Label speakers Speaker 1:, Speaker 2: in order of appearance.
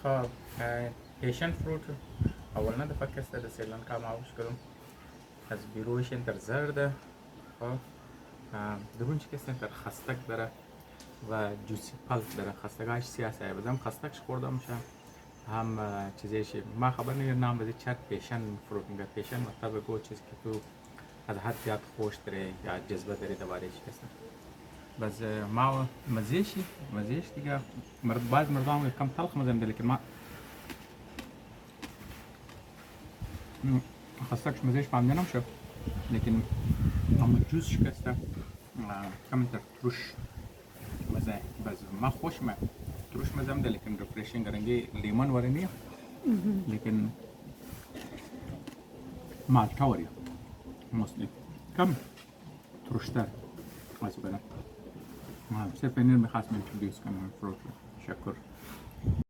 Speaker 1: خب پیشن فروت اولنا د فکر است در سریلانکا معروف کردم از بیرویش در زرده خب درونچ کسی در خستک داره و جوسی پلپ داره خستگاش سیاسه بزنم خستکش خوردم میشه هم چیزیش ما خبر نیم نام بده چت پیشن فروت میگه پیشن مطلب گو چیز که تو از حد زیاد خوش داره یا جذبه داره دوارش کسی بس ما مزيش دیگه بعض مردم کم تلخ مزم ده لیکن ما خستکش مزيش فهمیده نمیشه لیکن اما جوز شکسته کم تر تروش مزه بس ما خوش ما تروش مزم ده لیکن رفرشینگ رنگی لیمون ورنیه لیکن مالتا وریا موستلی کم تروشتر از بنا. صرف پنیر میخواستم اینترودیوس کنم فروت شکر